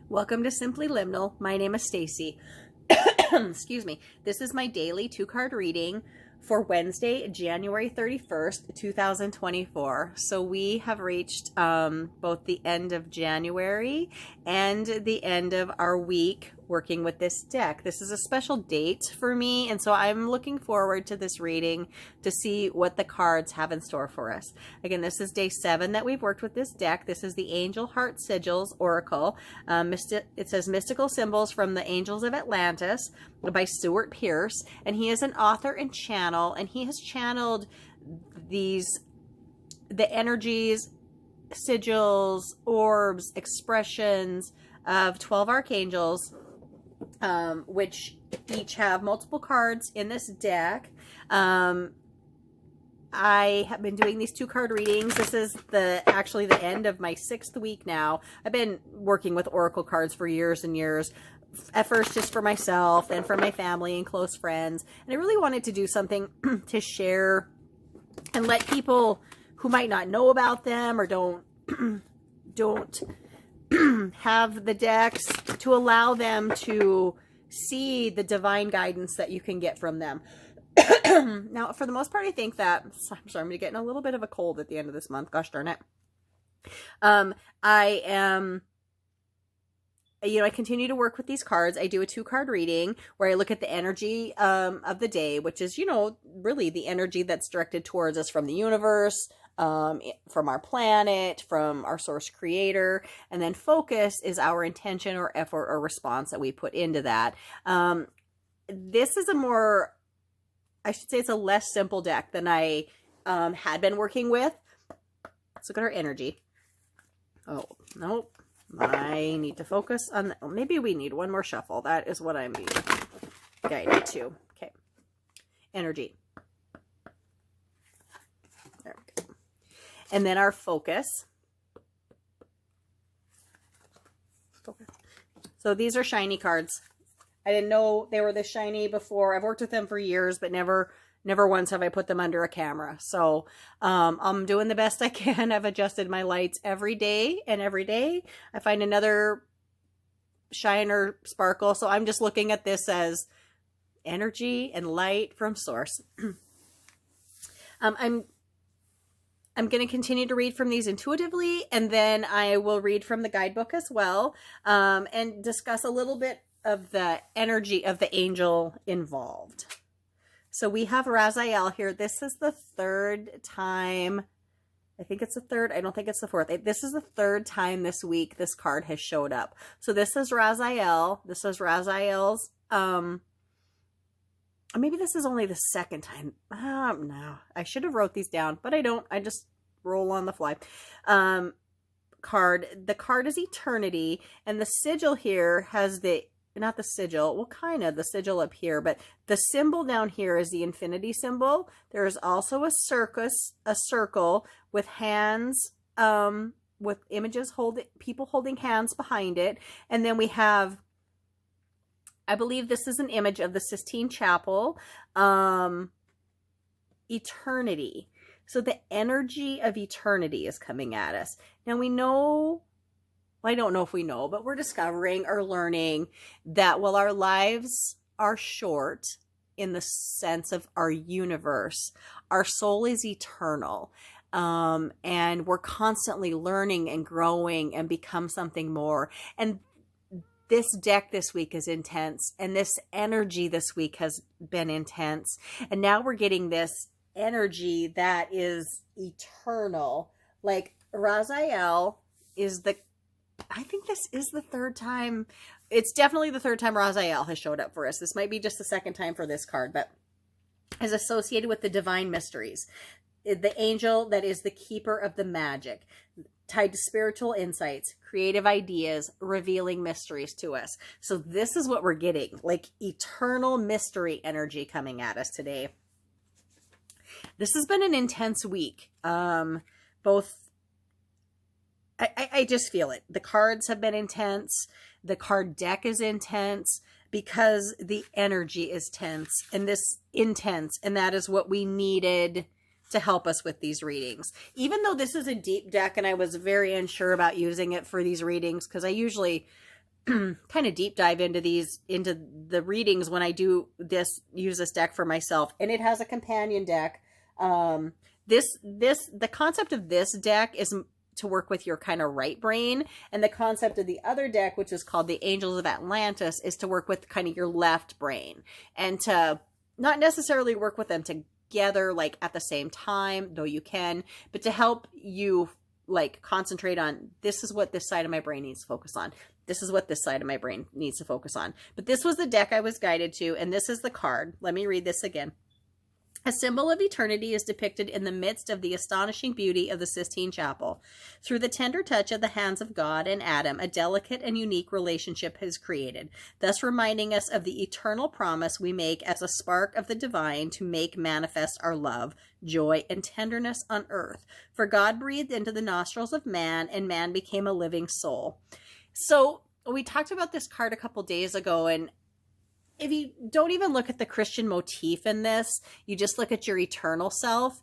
Welcome to Simply Liminal. My name is Stacy. Excuse me. This is my daily 2-card reading for Wednesday, January 31st, 2024. So we have reached both the end of January and the end of our week working with this deck. This is a special date for me, and so I'm looking forward to this reading to see what the cards have in store for us. Again, this is day 7 that we've worked with this deck. This is the Angel Heart Sigils Oracle. It says Mystical Symbols from the Angels of Atlantis by Stuart Pierce, and he is an author and channel, and he has channeled the energies, sigils, orbs, expressions of 12 archangels, which each have multiple cards in this deck. I have been doing these 2-card readings. This is actually the end of my 6th week now. I've been working with oracle cards for years and years. At first just for myself and for my family and close friends. And I really wanted to do something to share and let people who might not know about them or don't have the decks, to allow them to see the divine guidance that you can get from them. Now, for the most part, I think that, I'm sorry, I'm going to get in a little bit of a cold at the end of this month. Gosh darn it. I continue to work with these cards. I do a 2-card reading where I look at the energy of the day, which is, really the energy that's directed towards us from the universe, from our planet, from our source creator. And then focus is our intention or effort or response that we put into that. This is it's a less simple deck than I had been working with. Let's look at our energy. Oh, nope. I need to focus on maybe we need one more shuffle. That is what I'm being guided to. Okay. Energy. There we go. And then our focus. So these are shiny cards. I didn't know they were this shiny before. I've worked with them for years, but never once have I put them under a camera. So I'm doing the best I can. I've adjusted my lights every day, and every day I find another shine or sparkle. So I'm just looking at this as energy and light from source. I'm going to continue to read from these intuitively, and then I will read from the guidebook as well, and discuss a little bit of the energy of the angel involved. So we have Raziel here. This is the 3rd time. I think it's the 3rd. I don't think it's the 4th. This is the 3rd time this week this card has showed up. So this is Raziel. This is Raziel's. Maybe this is only the 2nd time. No, I should have wrote these down, but I don't. I just roll on the fly. Card. The card is Eternity, and the sigil here has not the sigil, well, kind of the sigil up here, but the symbol down here is the infinity symbol. There is also a circle with hands, with images people holding hands behind it. And then we have, I believe this is an image of the Sistine Chapel, eternity. So the energy of eternity is coming at us. Now we know, I don't know if we know, but we're discovering or learning that while our lives are short in the sense of our universe, our soul is eternal. And we're constantly learning and growing and become something more. And this deck this week is intense, and this energy this week has been intense. And now we're getting this energy that is eternal. Like Raziel is I think this is the 3rd time. It's definitely the 3rd time Raziel has showed up for us. This might be just the 2nd time for this card, but is associated with the divine mysteries. The angel that is the keeper of the magic, tied to spiritual insights, creative ideas, revealing mysteries to us. So this is what we're getting, like eternal mystery energy coming at us today. This has been an intense week. I just feel it. The cards have been intense. The card deck is intense because the energy is intense, and that is what we needed to help us with these readings. Even though this is a deep deck and I was very unsure about using it for these readings, because I usually kind of deep dive into the readings when I do use this deck for myself. And it has a companion deck. The concept of this deck is to work with your kind of right brain. And the concept of the other deck, which is called the Angels of Atlantis, is to work with kind of your left brain, and to not necessarily work with them together like at the same time, though you can, but to help you like concentrate on, this is what this side of my brain needs to focus on. This is what this side of my brain needs to focus on. But this was the deck I was guided to, and this is the card. Let me read this again. A symbol of eternity is depicted in the midst of the astonishing beauty of the Sistine Chapel. Through the tender touch of the hands of God and Adam, a delicate and unique relationship is created, thus reminding us of the eternal promise we make as a spark of the divine to make manifest our love, joy, and tenderness on earth. For God breathed into the nostrils of man, and man became a living soul. So we talked about this card a couple days ago, and if you don't even look at the Christian motif in this, you just look at your eternal self,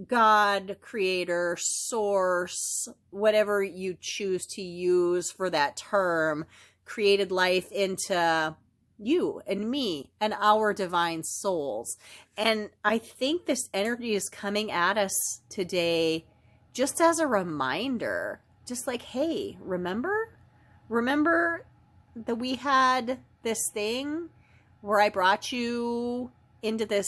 God, creator, source, whatever you choose to use for that term, created life into you and me and our divine souls. And I think this energy is coming at us today just as a reminder, just like, hey, remember that we had this thing where I brought you into this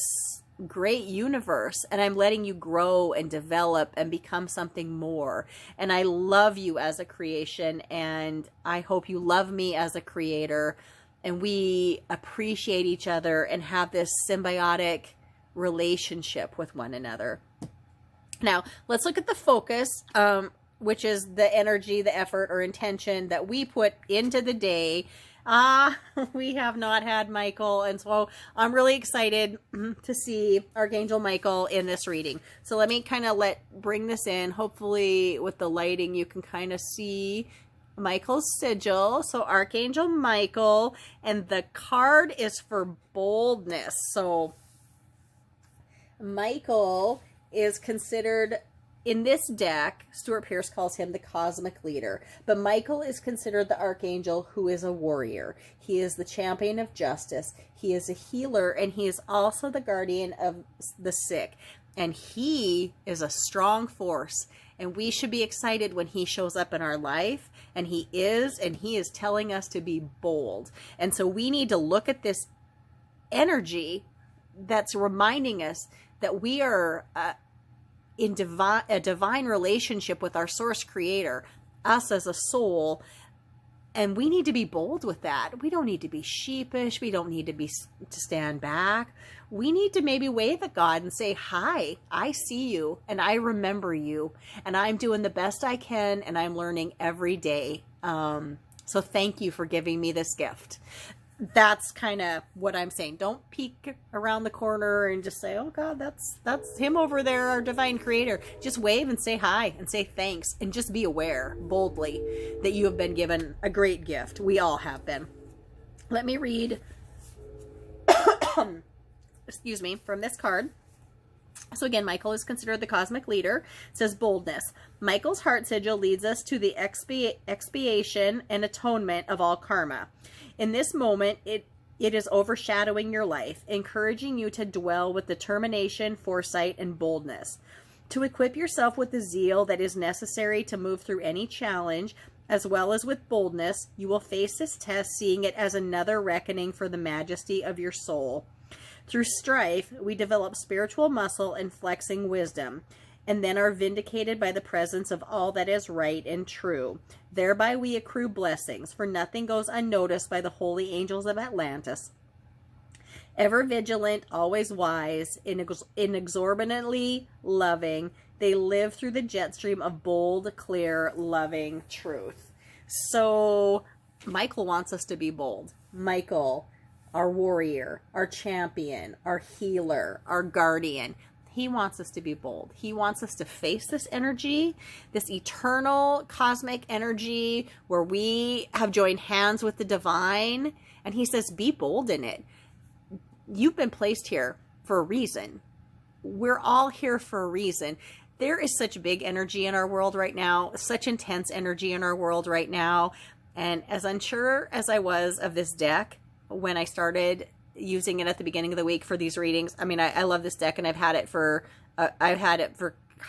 great universe, and I'm letting you grow and develop and become something more. And I love you as a creation, and I hope you love me as a creator, and we appreciate each other and have this symbiotic relationship with one another. Now, let's look at the focus, which is the energy, the effort, or intention that we put into the day. We have not had Michael, and so I'm really excited to see Archangel Michael in this reading. So let me kind of bring this in. Hopefully with the lighting you can kind of see Michael's sigil. So Archangel Michael, and the card is for boldness. So Michael is considered, in this deck, Stuart Pearce calls him the cosmic leader, but Michael is considered the archangel who is a warrior. He is the champion of justice. He is a healer, and he is also the guardian of the sick. And he is a strong force, and we should be excited when he shows up in our life, and he is telling us to be bold. And so we need to look at this energy that's reminding us that we are in a divine relationship with our source creator, us as a soul, and we need to be bold with that. We don't need to be sheepish. We don't need to stand back. We need to maybe wave at God and say, hi, I see you, and I remember you, and I'm doing the best I can, and I'm learning every day. So thank you for giving me this gift. That's kind of what I'm saying. Don't peek around the corner and just say, oh God, that's him over there, our divine creator. Just wave and say hi and say thanks, and just be aware boldly that you have been given a great gift. We all have been. Let me read, excuse me, from this card. So again, Michael is considered the cosmic leader. It says boldness. Michael's heart sigil leads us to the expiation and atonement of all karma. In this moment, it is overshadowing your life, encouraging you to dwell with determination, foresight, and boldness. To equip yourself with the zeal that is necessary to move through any challenge, as well as with boldness, you will face this test, seeing it as another reckoning for the majesty of your soul. Through strife, we develop spiritual muscle and flexing wisdom, and then are vindicated by the presence of all that is right and true. Thereby we accrue blessings, for nothing goes unnoticed by the holy angels of Atlantis. Ever vigilant, always wise, inexorbitantly loving, they live through the jet stream of bold, clear, loving truth. So Michael wants us to be bold. Michael, our warrior, our champion, our healer, our guardian. He wants us to be bold. He wants us to face this energy, this eternal cosmic energy where we have joined hands with the divine. And he says, be bold in it. You've been placed here for a reason. We're all here for a reason. There is such big energy in our world right now, such intense energy in our world right now. And as unsure as I was of this deck when I started using it at the beginning of the week for these readings, I mean, I love this deck, and I've had it for I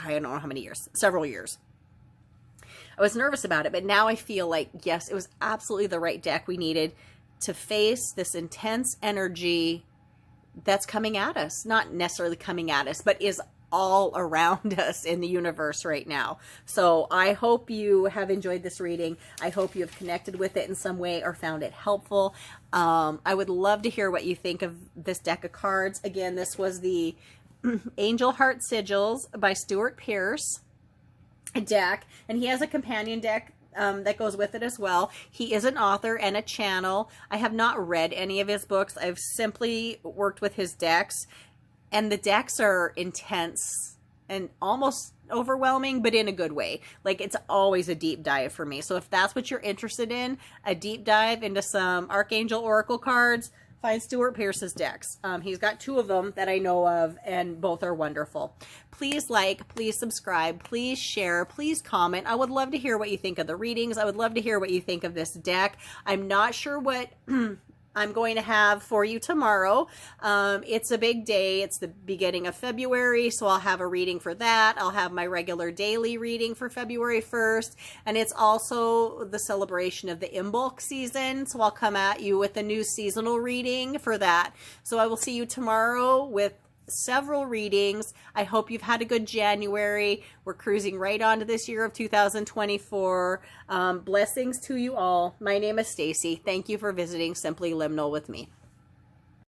don't know how many years, several years. I was nervous about it, but now I feel like, yes, it was absolutely the right deck we needed to face this intense energy that's coming at us. Not necessarily coming at us, but is all around us in the universe right now. So I hope you have enjoyed this reading. I hope you have connected with it in some way or found it helpful. I would love to hear what you think of this deck of cards. Again, this was the Angel Heart Sigils by Stuart Pearce deck, and he has a companion deck that goes with it as well. He is an author and a channel. I have not read any of his books. I've simply worked with his decks, and the decks are intense and almost overwhelming, but in a good way. Like, it's always a deep dive for me. So if that's what you're interested in, a deep dive into some Archangel Oracle cards, find Stuart Pearce's decks. He's got 2 of them that I know of, and both are wonderful. Please like, please subscribe, please share, please comment. I would love to hear what you think of the readings. I would love to hear what you think of this deck. I'm not sure what I'm going to have for you tomorrow. It's a big day. It's the beginning of February, so I'll have a reading for that. I'll have my regular daily reading for February 1st, and it's also the celebration of the Imbolc season, so I'll come at you with a new seasonal reading for that. So I will see you tomorrow with several readings. I hope you've had a good January. We're cruising right on to this year of 2024. Blessings to you all. My name is Stacy. Thank you for visiting Simply Liminal with me.